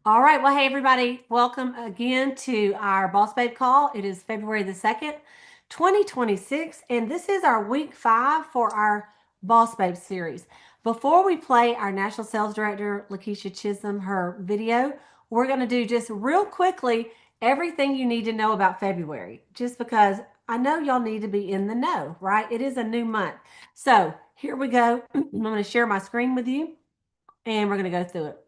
All right. Well, hey, everybody. Welcome again to our Boss Babe call. It is February the 2nd, 2026, and this is our week 5 for our Boss Babe series. Before we play our National Sales Director, La'Keshia Chisholm, her video, we're going to do just real quickly everything you need to know about February, just because I know y'all need to be in the know, right? It is a new month. So here we go. I'm going to share my screen with you, and we're going to go through it.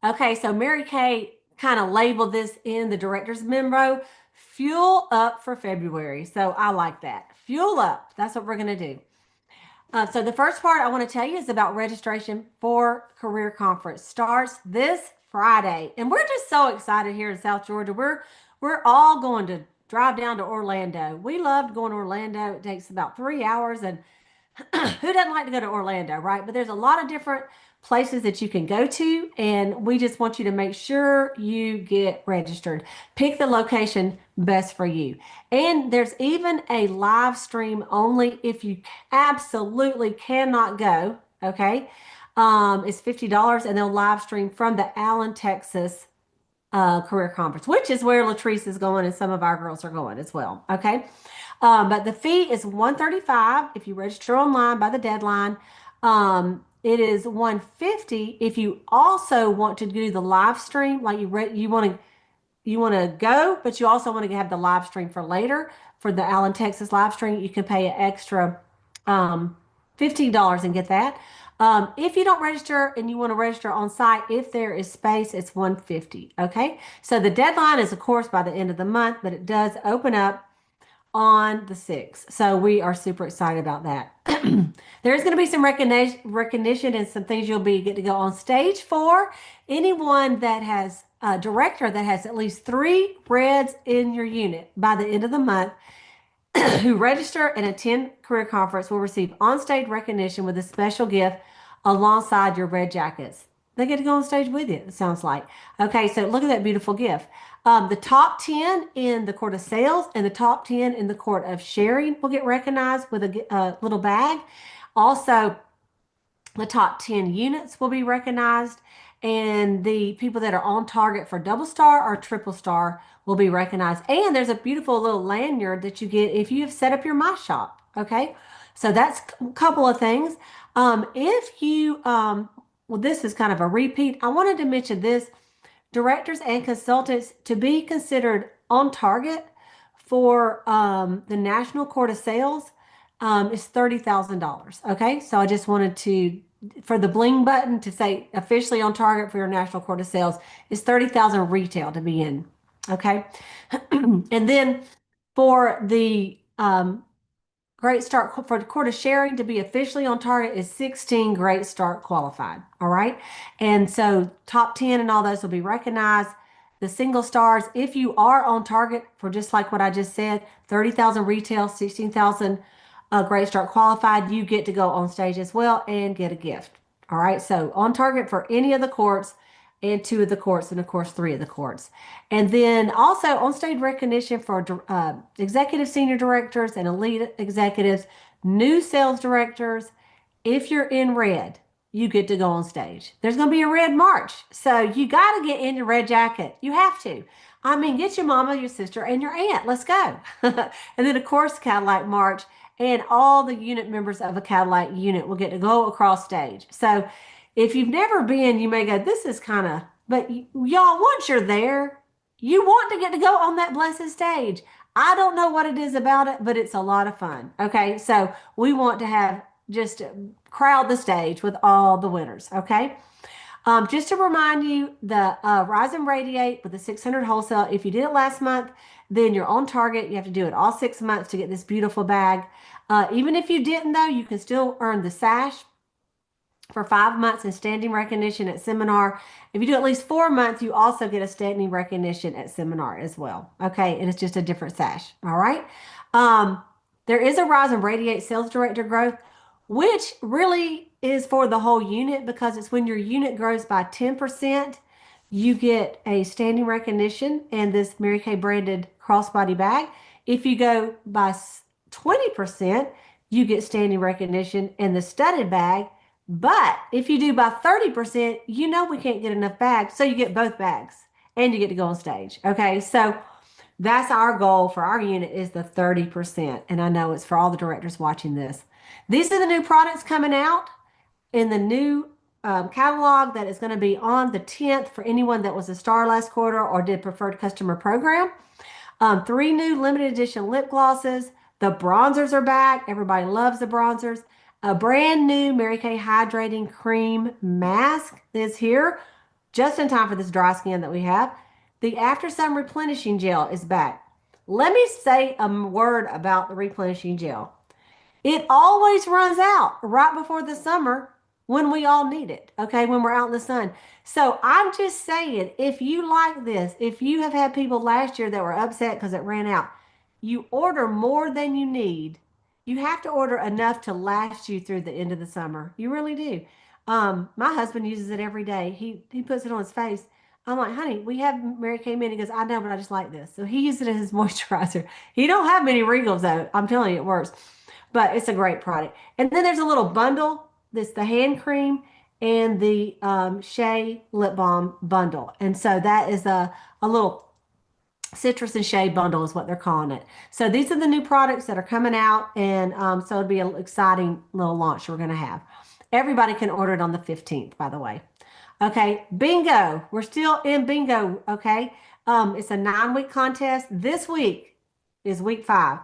Okay, so Mary Kay kind of labeled this in the director's memo, fuel up for February. So I like that. Fuel up. That's what we're going to do. So the first part I want to tell you is about registration for Career Conference. Starts this Friday. And we're just so excited here in South Georgia. We're all going to drive down to Orlando. We loved going to Orlando. It takes about 3 hours, and who doesn't like to go to Orlando, right? But there's a lot of different places that you can go to, and we just want you to make sure you get registered. Pick the location best for you. And there's even a live stream only if you absolutely cannot go, okay? It's $50, and they'll live stream from the Allen, Texas career conference, which is where Latrice is going, and some of our girls are going as well. Okay. But the fee is $135 if you register online by the deadline. It is $150 if you also want to do the live stream, like you want to go, but you also want to have the live stream for later for the Allen, Texas live stream. You can pay an extra $15 and get that. If you don't register and you want to register on site, if there is space, it's $150. Okay. So the deadline is, of course, by the end of the month, but it does open up on the 6th. So we are super excited about that. There's going to be some recognition and some things you'll get to go on stage for. Anyone that has a director that has at least 3 reds in your unit by the end of the month who register and attend career conference will receive on-stage recognition with a special gift alongside your red jackets. They get to go on stage with you, it sounds like. Okay, so look at that beautiful gift. The top 10 in the court of sales and the top 10 in the court of sharing will get recognized with a little bag. Also, the top 10 units will be recognized, and the people that are on target for double star or triple star will be recognized. And there's a beautiful little lanyard that you get if you have set up your My Shop. Okay, so that's a couple of things. If you, well, this is kind of a repeat. I wanted to mention this: directors and consultants to be considered on target for the National Court of Sales is $30,000. Okay, so I just wanted to, for the bling button to say officially on target for your National Court of Sales is 30,000 retail to be in. Okay, and then for the Great Start for the Court of Sharing to be officially on target is 16 Great Start qualified. All right. And so top 10 and all those will be recognized. The single stars, if you are on target for just like what I just said, 30,000 retail, 16,000 Great Start qualified, you get to go on stage as well and get a gift. All right. So on target for any of the courts and 2 of the courts, and of course 3 of the courts. And then also on stage recognition for executive senior directors and elite executives, new sales directors. If you're in red, you get to go on stage. There's going to be a red march. So you got to get in your red jacket. You have to. I mean, get your mama, your sister, and your aunt. Let's go. And then, of course, Cadillac March, and all the unit members of a Cadillac unit will get to go across stage. So if you've never been, you may go, this is kind of, but y'all, once you're there, you want to get to go on that blessed stage. I don't know what it is about it, but it's a lot of fun. Okay. So we want to have just crowd the stage with all the winners. Okay. Just to remind you, the Rise and Radiate with the 600 wholesale, if you did it last month, then you're on target. You have to do it all 6 months to get this beautiful bag. Even if you didn't, though, you can still earn the sash for 5 months and standing recognition at seminar. If you do at least 4 months, you also get a standing recognition at seminar as well. Okay, and it's just a different sash. All right. There is a Rise and Radiate Sales Director growth, which really is for the whole unit, because it's when your unit grows by 10%, you get a standing recognition and this Mary Kay branded crossbody bag. If you go by 20%, you get standing recognition and the studded bag But if you do by 30%, you know we can't get enough bags. So you get both bags and you get to go on stage. Okay. So that's our goal for our unit is the 30%. And I know it's for all the directors watching this. These are the new products coming out in the new catalog that is going to be on the 10th for anyone that was a star last quarter or did preferred customer program. 3 new limited edition lip glosses. The bronzers are back. Everybody loves the bronzers. A brand new Mary Kay Hydrating Cream Mask is here just in time for this dry skin that we have. The After Sun Replenishing Gel is back. Let me say a word about the replenishing gel. It always runs out right before the summer when we all need it, okay, when we're out in the sun. So I'm just saying, if you like this, if you have had people last year that were upset because it ran out, you order more than you need. You have to order enough to last you through the end of the summer. You really do. My husband uses it every day. He puts it on his face. I'm like, honey, we have Mary Kay Mini. He goes, I know, but I just like this. So he uses it as his moisturizer. He don't have many wrinkles though. I'm telling you, it works. But it's a great product. And then there's a little bundle. This the hand cream and the Shea lip balm bundle. And so that is a little citrus and shea bundle is what they're calling it. So these are the new products that are coming out. And so it'll be an exciting little launch we're going to have. Everybody can order it on the 15th, by the way. Okay, bingo. We're still in bingo. Okay. It's a 9-week contest. This week is week 5.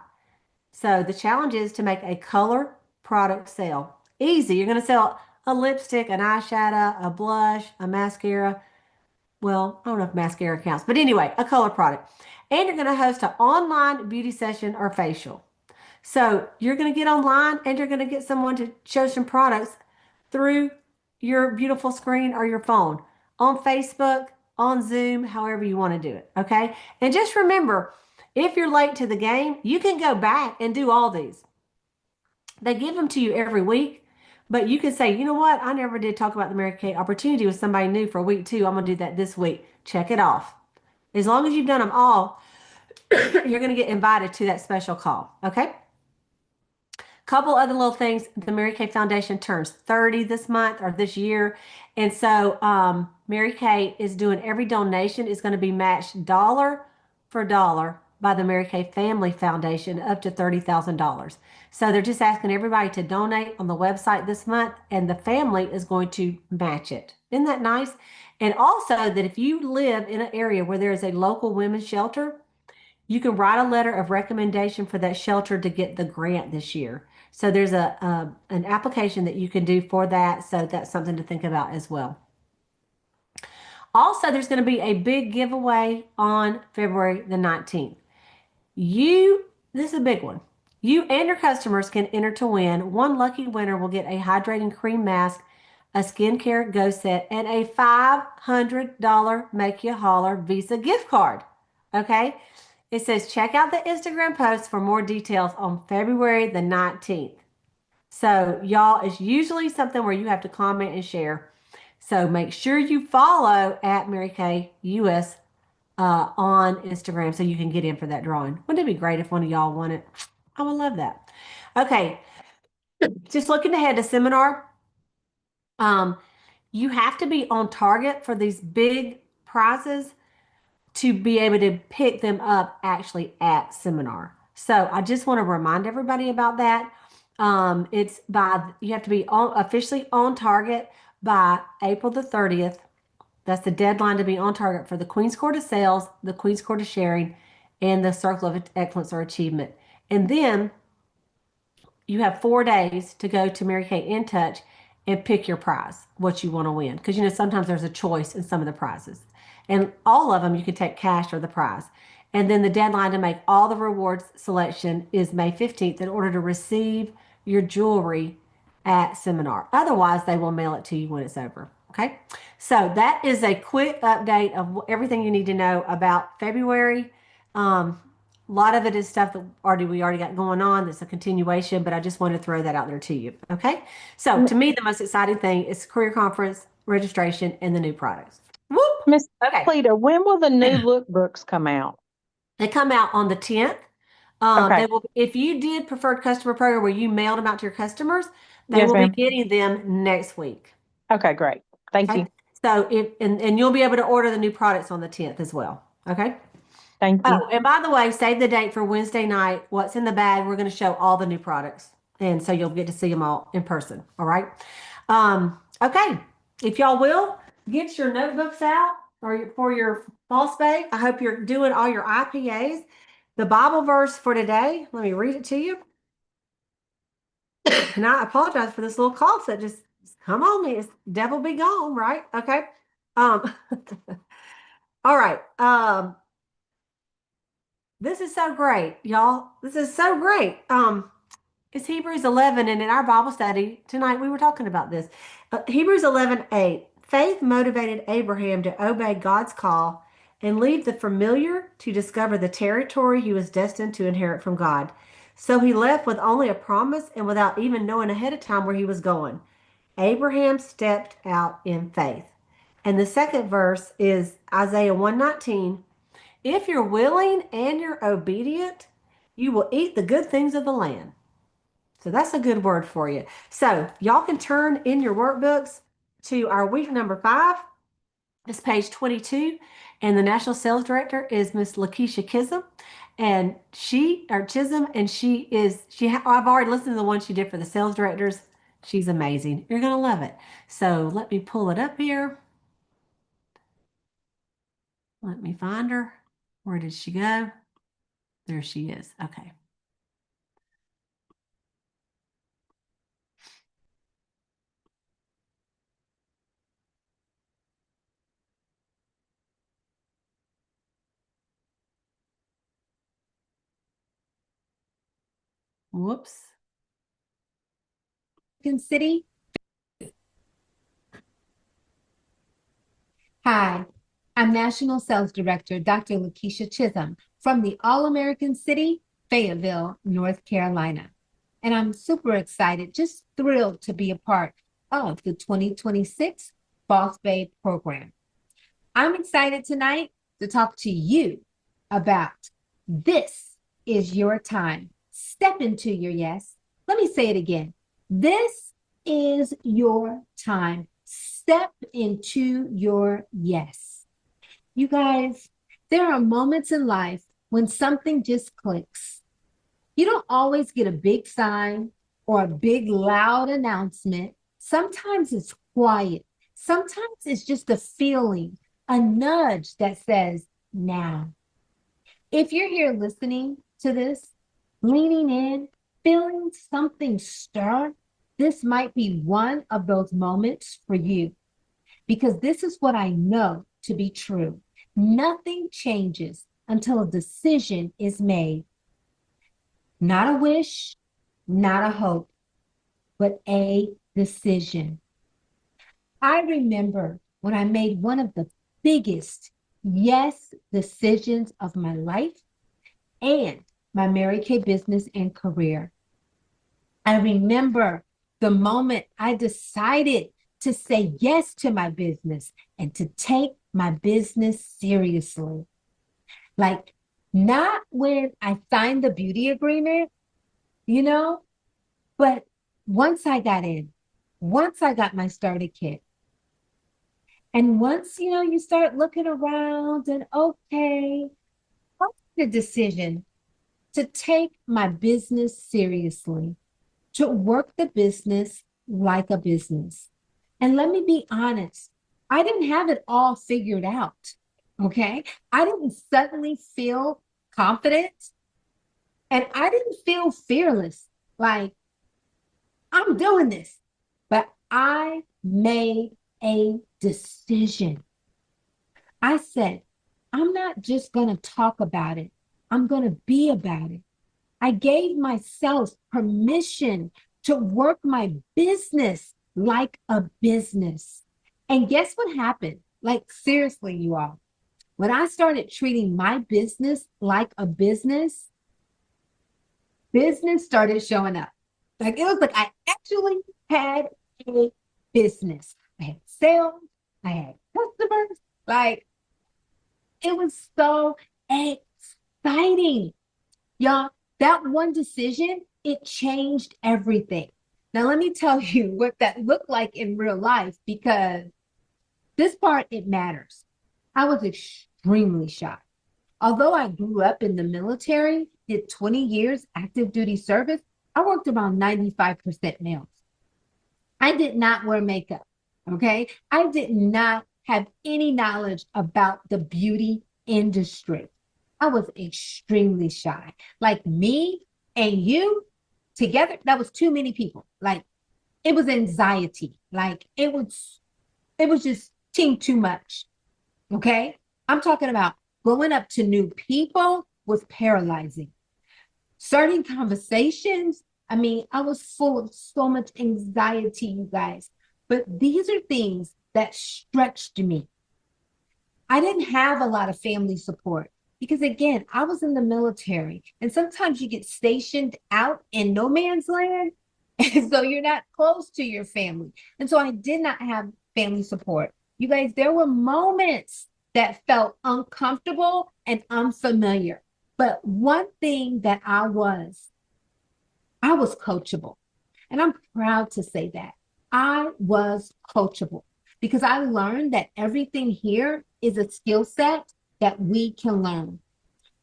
So the challenge is to make a color product sale. Easy. You're going to sell a lipstick, an eyeshadow, a blush, a mascara. Well, I don't know if mascara counts, but anyway, a color product. And you're going to host an online beauty session or facial. So you're going to get online and you're going to get someone to show some products through your beautiful screen or your phone on Facebook, on Zoom, however you want to do it. Okay. And just remember, if you're late to the game, you can go back and do all these. They give them to you every week, but you can say, you know what? I never did talk about the Mary Kay opportunity with somebody new for week 2. I'm going to do that this week. Check it off. As long as you've done them all, you're going to get invited to that special call. Okay. Couple other little things. The Mary Kay Foundation turns 30 this month or this year. And so Mary Kay is doing every donation is going to be matched dollar for dollar by the Mary Kay Family Foundation up to $30,000. So they're just asking everybody to donate on the website this month and the family is going to match it. Isn't that nice? And also that if you live in an area where there is a local women's shelter, you can write a letter of recommendation for that shelter to get the grant this year. So there's an application that you can do for that. So that's something to think about as well. Also, there's going to be a big giveaway on February the 19th. This is a big one. You and your customers can enter to win. One lucky winner will get a hydrating cream mask, a skincare go set, and a $500 Make You Holler Visa gift card. Okay? It says check out the Instagram post for more details on February the 19th. So y'all, it's usually something where you have to comment and share. So make sure you follow at Mary Kay US on Instagram so you can get in for that drawing. Wouldn't it be great if one of y'all won it? I would love that. Okay, just looking ahead to seminar. You have to be on target for these big prizes to be able to pick them up actually at seminar. So I just want to remind everybody about that. You have to be officially on target by April the 30th. That's the deadline to be on target for the Queen's Court of Sales, the Queen's Court of Sharing, and the Circle of Excellence or Achievement. And then you have 4 days to go to Mary Kay In Touch and pick your prize, what you want to win. Because, sometimes there's a choice in some of the prizes. And all of them, you can take cash or the prize. And then the deadline to make all the rewards selection is May 15th in order to receive your jewelry at seminar. Otherwise, they will mail it to you when it's over. Okay. So that is a quick update of everything you need to know about February. A lot of it is stuff that we already got going on. That's a continuation, but I just wanted to throw that out there to you. Okay. So to me, the most exciting thing is career conference registration and the new products. Whoop. Miss Cleta, when will the new lookbooks come out? They come out on the 10th. Okay. They will, if you did preferred customer program where you mailed them out to your customers, They Yes, will be ma'am. getting them next week. Okay, great. Thank you. Okay. So and you'll be able to order the new products on the 10th as well. Okay. Thank you. Oh, and by the way, save the date for Wednesday night. What's in the bag? We're going to show all the new products. And so you'll get to see them all in person. All right. Okay. If y'all will, get your notebooks out for your fall spade. I hope you're doing all your IPAs. The Bible verse for today, let me read it to you. And I apologize for this little cough that just come on me. It's devil be gone, right? Okay. Um, all right. This is so great, y'all. This is so great. It's Hebrews 11, and in our Bible study tonight, we were talking about this. Hebrews 11:8. Faith motivated Abraham to obey God's call and leave the familiar to discover the territory he was destined to inherit from God. So he left with only a promise and without even knowing ahead of time where he was going. Abraham stepped out in faith. And the second verse is Isaiah 119. If you're willing and you're obedient, you will eat the good things of the land. So that's a good word for you. So y'all can turn in your workbooks to our week number 5. It's page 22. And the National Sales Director is Miss La'Keshia Chisholm. And I've already listened to the one she did for the sales directors. She's amazing. You're going to love it. So let me pull it up here. Let me find her. Where did she go? There she is. Okay. Whoops. City. Hi, I'm National Sales Director Dr. La'Keshia Chisholm from the All-American City, Fayetteville, North Carolina. And I'm super excited, just thrilled to be a part of the 2026 Boss Babe program. I'm excited tonight to talk to you about this is your time. Step into your yes. Let me say it again. This is your time. Step into your yes. You guys, there are moments in life when something just clicks. You don't always get a big sign or a big loud announcement. Sometimes it's quiet. Sometimes it's just a feeling, a nudge that says, now. If you're here listening to this, leaning in, feeling something stir, this might be one of those moments for you. Because this is what I know to be true. Nothing changes until a decision is made. Not a wish, not a hope, but a decision. I remember when I made one of the biggest yes decisions of my life and my Mary Kay business and career. I remember the moment I decided to say yes to my business and to take my business seriously. Like, not when I signed the beauty agreement, but once I got in, once I got my starter kit, and once, you start looking around and okay, I made a decision to take my business seriously, to work the business like a business. And let me be honest, I didn't have it all figured out, okay? I didn't suddenly feel confident and I didn't feel fearless, like I'm doing this, but I made a decision. I said, I'm not just going to talk about it. I'm going to be about it. I gave myself permission to work my business like a business. And guess what happened? Like, seriously, you all, when I started treating my business like a business started showing up. Like, it was like I actually had a business. I had sales, I had customers. Like, it was so exciting. Y'all, that one decision, it changed everything. Now, let me tell you what that looked like in real life, because this part, it matters. I was extremely shy. Although I grew up in the military, did 20 years active duty service, I worked around 95% males. I did not wear makeup, okay? I did not have any knowledge about the beauty industry. I was extremely shy. Like me and you together, that was too many people. Like, it was anxiety. Like, it was just too much. Okay. I'm talking about going up to new people was paralyzing. Starting conversations, I mean, I was full of so much anxiety, you guys. But these are things that stretched me. I didn't have a lot of family support because, again, I was in the military, and sometimes you get stationed out in no man's land. And so you're not close to your family. And so I did not have family support. You guys, there were moments that felt uncomfortable and unfamiliar. But one thing that I was coachable. And I'm proud to say that. I was coachable because I learned that everything here is a skill set that we can learn.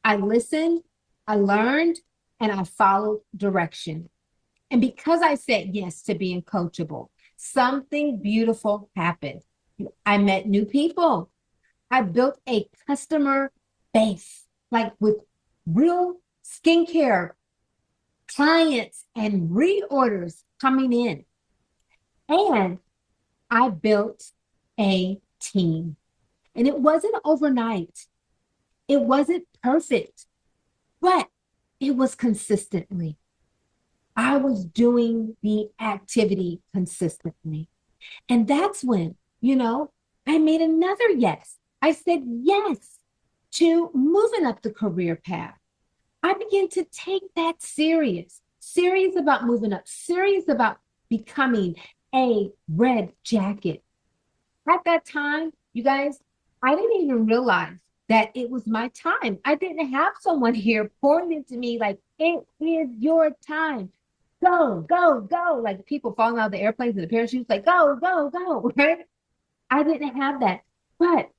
I listened, I learned, and I followed direction. And because I said yes to being coachable, something beautiful happened. I met new people. I built a customer base, like with real skincare clients and reorders coming in. And I built a team. And it wasn't overnight. It wasn't perfect, but it was consistently. I was doing the activity consistently. And that's when, I made another yes. I said yes to moving up the career path. I began to take that serious about moving up, serious about becoming a red jacket. At that time, you guys, I didn't even realize that it was my time. I didn't have someone here pouring into me like, it is your time. Go, go, go. Like people falling out of the airplanes and the parachutes, like, go, go, go, right? I didn't have that. But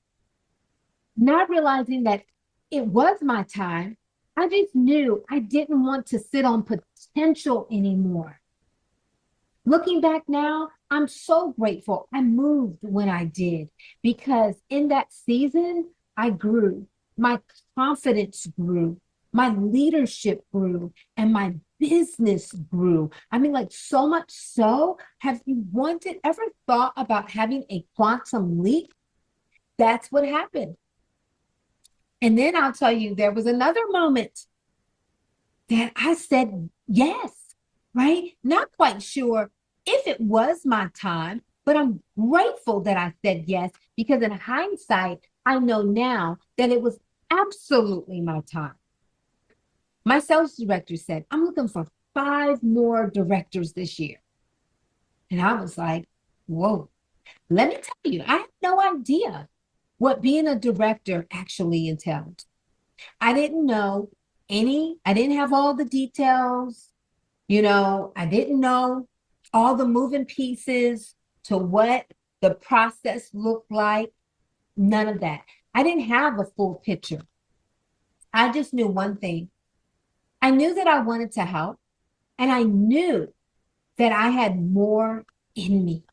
not realizing that it was my time, I just knew I didn't want to sit on potential anymore. Looking back now, I'm so grateful I moved when I did, because in that season, I grew. My confidence grew. My leadership grew, and my business grew. I mean, like so much so, have you ever thought about having a quantum leap? That's what happened. And then I'll tell you, there was another moment that I said yes, right? Not quite sure if it was my time, but I'm grateful that I said yes, because in hindsight, I know now that it was absolutely my time. My sales director said, I'm looking for 5 more directors this year. And I was like, whoa, let me tell you, I had no idea what being a director actually entailed. I didn't have all the details. I didn't know all the moving pieces to what the process looked like. None of that. I didn't have a full picture. I just knew one thing. I knew that I wanted to help, and I knew that I had more in me.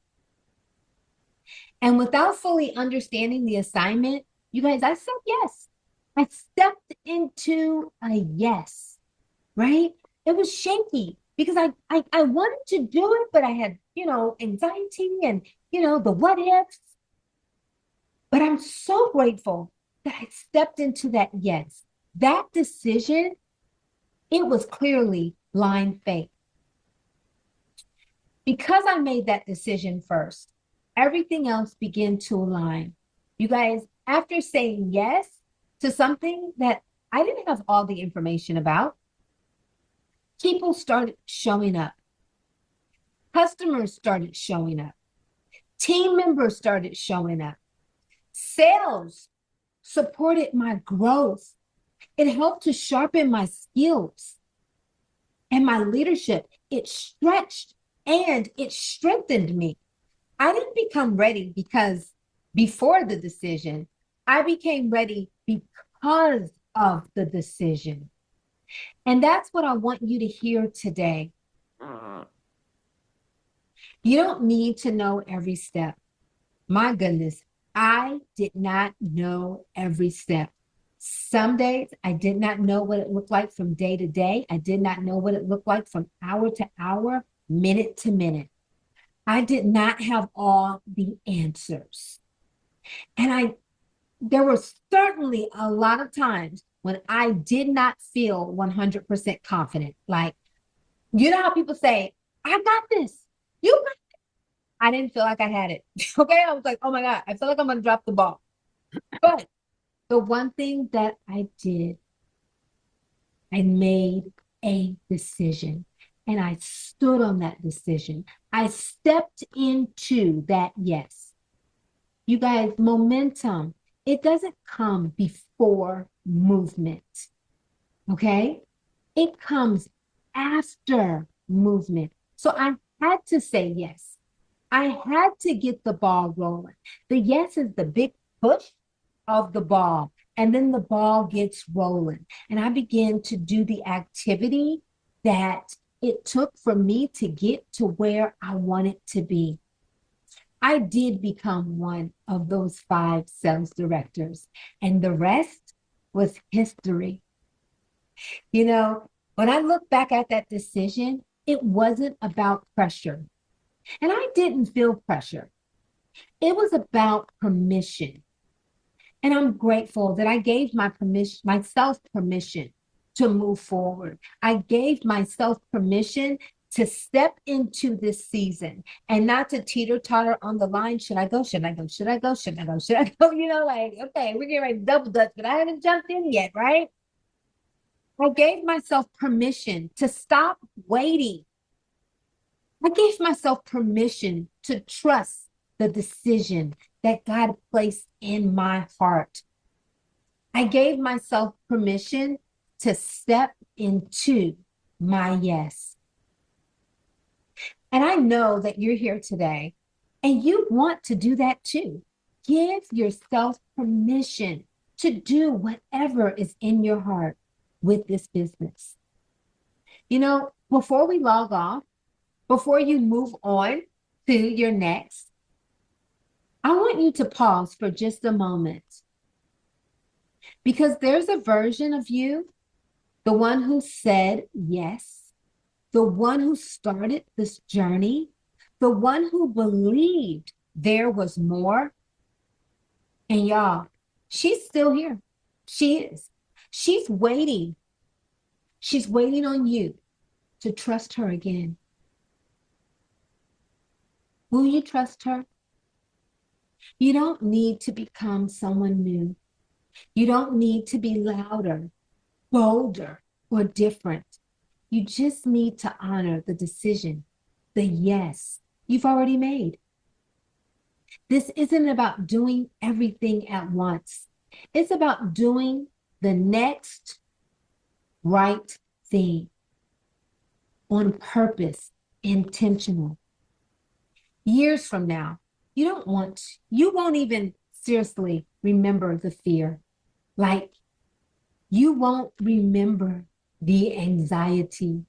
And without fully understanding the assignment, you guys, I said yes. I stepped into a yes, right? It was shaky because I wanted to do it, but I had, anxiety and, the what ifs. But I'm so grateful that I stepped into that yes. That decision, it was clearly blind faith. Because I made that decision first, everything else began to align. You guys, after saying yes to something that I didn't have all the information about, people started showing up. Customers started showing up. Team members started showing up. Sales supported my growth. It helped to sharpen my skills. And my leadership, it stretched and it strengthened me. I didn't become ready because before the decision, I became ready because of the decision. And that's what I want you to hear today. You don't need to know every step. My goodness, I did not know every step. Some days I did not know what it looked like from day to day. I did not know what it looked like from hour to hour, minute to minute. I did not have all the answers. And there were certainly a lot of times when I did not feel 100% confident. Like, you know how people say, I got this. You got this. I didn't feel like I had it. Okay. I was like, oh my God, I feel like I'm going to drop the ball. But the one thing that I did, I made a decision and I stood on that decision. I stepped into that yes. You guys, momentum, it doesn't come before movement. Okay? It comes after movement. So I had to say yes. I had to get the ball rolling. The yes is the big push of the ball, and then the ball gets rolling. And I began to do the activity that it took for me to get to where I wanted to be. I did become one of those 5 sales directors, and the rest was history. You know, when I look back at that decision, it wasn't about pressure. And I didn't feel pressure. It was about permission. And I'm grateful that I gave myself permission to move forward. I gave myself permission to step into this season and not to teeter-totter on the line. Should I go? Should I go? Should I go? Should I go? Should I go? You know, like, okay, we're getting ready to double dutch, but I haven't jumped in yet, right? I gave myself permission to stop waiting. I gave myself permission to trust the decision that God placed in my heart. I gave myself permission to step into my yes. And I know that you're here today and you want to do that too. Give yourself permission to do whatever is in your heart with this business. You know, before we log off, before you move on to your next, I want you to pause for just a moment, because there's a version of you, the one who said yes, the one who started this journey, the one who believed there was more. And y'all, she's still here. She is. She's waiting. She's waiting on you to trust her again. Will you trust her? You don't need to become someone new. You don't need to be louder, bolder, or different. You just need to honor the decision, the yes you've already made. This isn't about doing everything at once. It's about doing the next right thing on purpose, intentional. Years from now, you won't even seriously remember the fear. Like, you won't remember the anxiety.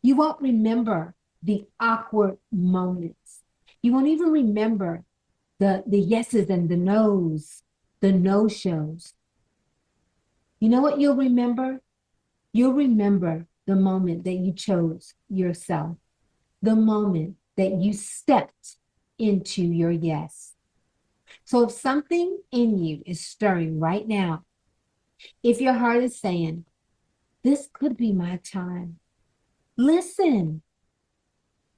You won't remember the awkward moments. You won't even remember the yeses and the no's, the no-shows. You know what you'll remember? You'll remember the moment that you chose yourself, the moment that you stepped into your yes. So if something in you is stirring right now, if your heart is saying, this could be my time, listen.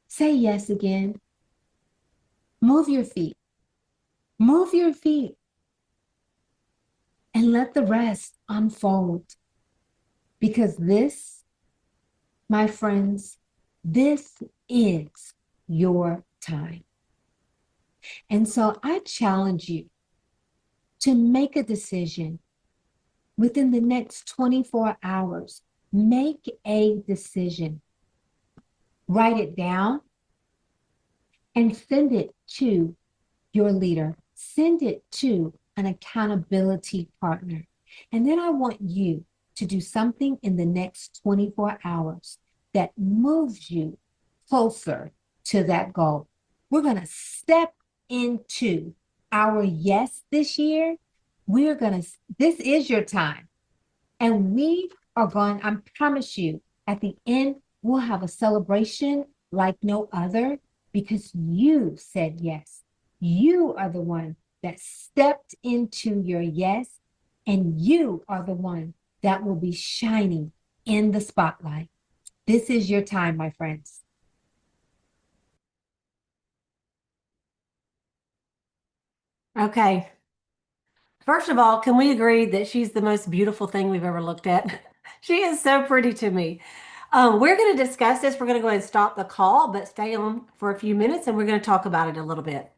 Say yes again. Move your feet. Move your feet. And let the rest unfold. Because this, my friends, this is your time. And so I challenge you to make a decision within the next 24 hours. Make a decision. Write it down and send it to your leader. Send it to an accountability partner. And then I want you to do something in the next 24 hours that moves you closer to that goal. We're going to step into our yes this year. This is your time. And we are going, I promise you, at the end, we'll have a celebration like no other because you said yes. You are the one that stepped into your yes, and you are the one that will be shining in the spotlight. This is your time, my friends. Okay. First of all, can we agree that she's the most beautiful thing we've ever looked at? She is so pretty to me. We're going to discuss this. We're going to go ahead and stop the call, but stay on for a few minutes and we're going to talk about it a little bit.